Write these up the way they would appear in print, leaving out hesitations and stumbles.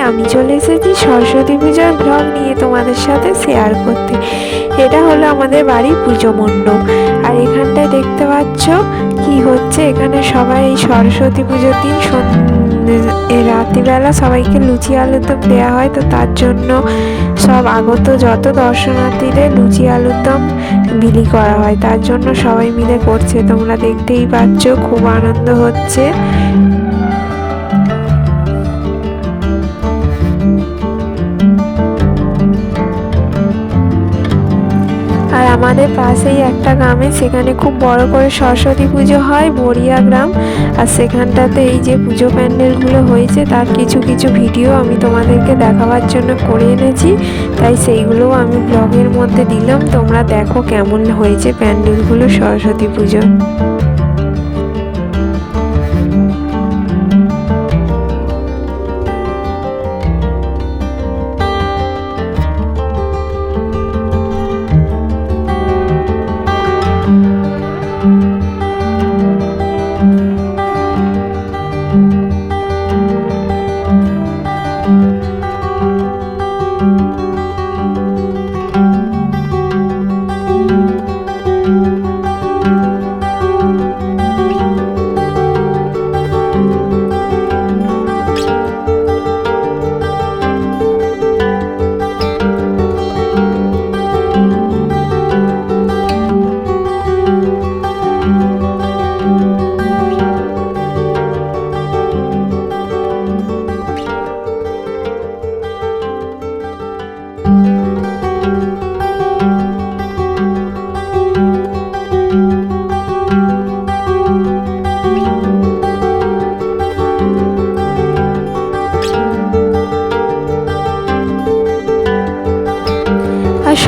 আমি চলে এসেছি সরস্বতী পূজার ব্লগ নিয়ে তোমাদের সাথে শেয়ার করতে। এটা হলো আমাদের বাড়ির পুজো মণ্ডপ। আর এখানটায় দেখতে পাচ্ছ কি হচ্ছে, এখানে সবাই এই সরস্বতী পুজোর দিন রাত্রিবেলা সবাইকে লুচি আলুর দম দেওয়া হয়। তো তার জন্য সব আগত যত দর্শনার্থীদের লুচি আলুর দম বিলি করা হয়, তার জন্য সবাই মিলে করছে। তোমরা দেখতেই পাচ্ছ খুব আনন্দ হচ্ছে। আর আমাদের পাশেই একটা গ্রামে সেখানে খুব বড় করে সরস্বতী পুজো হয়, বড়িয়া গ্রাম। আর সেখানটাতে এই যে পুজো প্যান্ডেলগুলো হয়েছে তার কিছু কিছু ভিডিও আমি তোমাদেরকে দেখাবার জন্য করে এনেছি, তাই সেইগুলোও আমি ব্লগের মধ্যে দিলাম। তোমরা দেখো কেমন হয়েছে প্যান্ডেলগুলো সরস্বতী পুজো।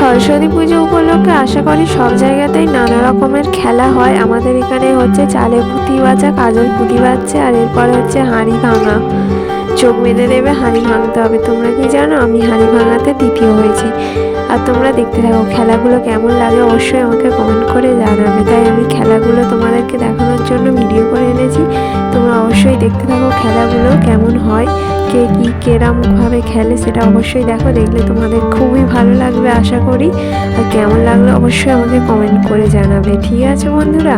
সরস্বতী পুজো উপলক্ষে আশা করি সব জায়গাতেই নানা রকমের খেলা হয়। আমাদের এখানে হচ্ছে চালে পুঁতি বাজা, কাজল পুঁতি বাজছে, আর এরপর হচ্ছে হাঁড়ি ভাঙা। চোখ বেঁধে দেবে, হাঁড়ি ভাঙতে হবে। তোমরা কি জানো, আমি হাঁড়ি ভাঙাতে দ্বিতীয় হয়েছি। আর তোমরা দেখতে থাকো খেলাগুলো কেমন লাগে, অবশ্যই আমাকে কমেন্ট করে জানাবে। তাই আমি খেলাগুলো তোমাদেরকে দেখানোর জন্য ভিডিও করে এনেছি। তোমরা অবশ্যই দেখতে থাকো খেলাগুলো কেমন হয়, কে কী কেরমভাবে খেলে সেটা অবশ্যই দেখো। দেখলে তোমাদের খুবই ভালো লাগবে আশা করি। আর কেমন লাগলো অবশ্যই আমাকে কমেন্ট করে জানাবে। ঠিক আছে বন্ধুরা।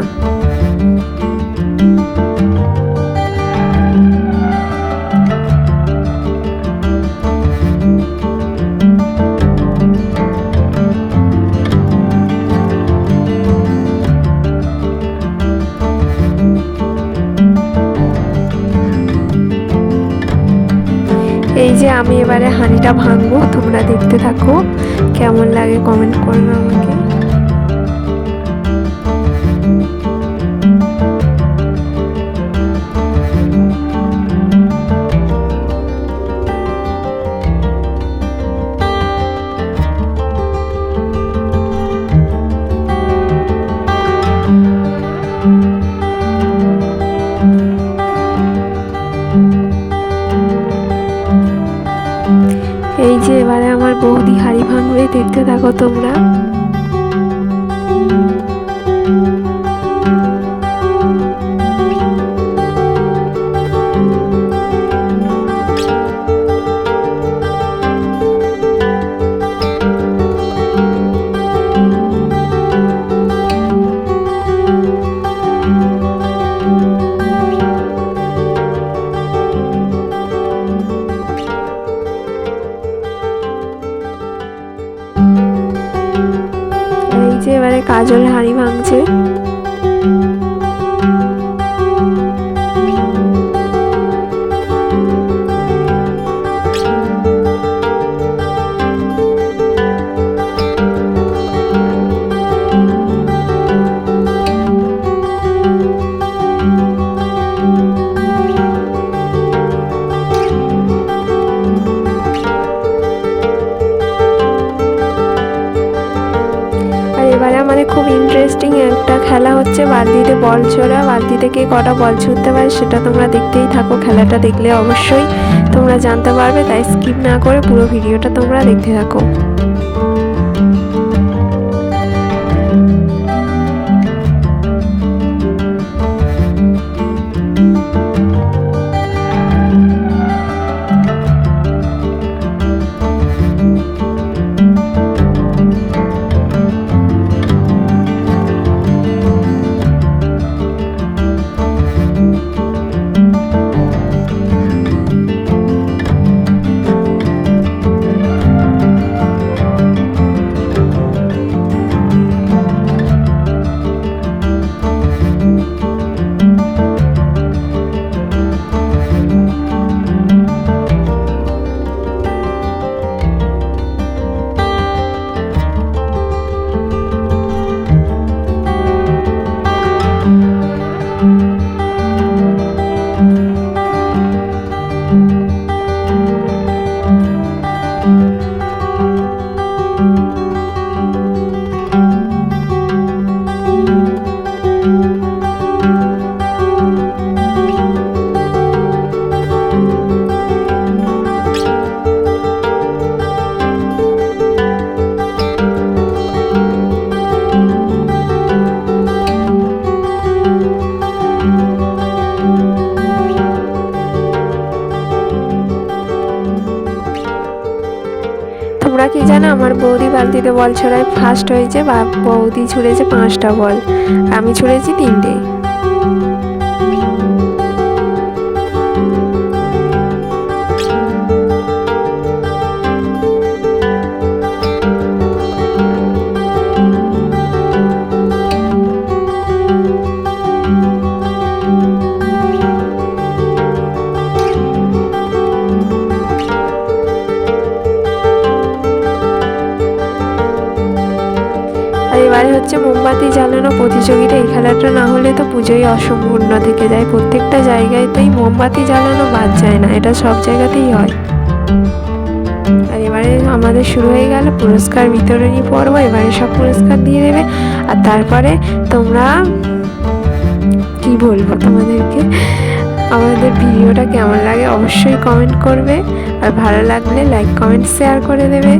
এই যে আমি এবারে হাঁড়িটা ভাঙবো, তোমরা দেখতে থাকো কেমন লাগে কমেন্ট করবে আমাকে। এই যে এবারে আমার বৌদি হাঁড়ি ভাঙবে, দেখতে থাকো তোমরা। এবারে কাজল হাঁড়ি ভাঙছে। এবারে আমাদের খুব ইন্টারেস্টিং একটা খেলা হচ্ছে বালতিতে বল ছোড়া। বালতি থেকে কটা বল ছুটতে পারে সেটা তোমরা দেখতেই থাকো। খেলাটা দেখলে অবশ্যই তোমরা জানতে পারবে, তাই স্কিপ না করে পুরো ভিডিওটা তোমরা দেখতে থাকো। তোমরা কি জানো, আমার বৌদি বালতিতে বল ছড়ায় ফার্স্ট হয়েছে, বা বৌদি ছুঁড়েছে 5টা বল, আমি ছুঁড়েছি 3টে। এবারে হচ্ছে মোমবাতি জ্বালানো প্রতিযোগিতা। এই খেলাটা না হলে তো পুজোই অসম্পূর্ণ থেকে যায়। প্রত্যেকটা জায়গাতেই মোমবাতি জ্বালানো বাদ যায় না, এটা সব জায়গাতেই হয়। আর এবারে আমাদের শুরু হয়ে গেল পুরস্কার বিতরণী পর্ব। এবারে সব পুরস্কার দিয়ে দেবে। আর তারপরে তোমরা কি বলবো তোমাদেরকে, আমাদের ভিডিওটা কেমন লাগে অবশ্যই কমেন্ট করবে, আর ভালো লাগলে লাইক কমেন্ট শেয়ার করে দেবে।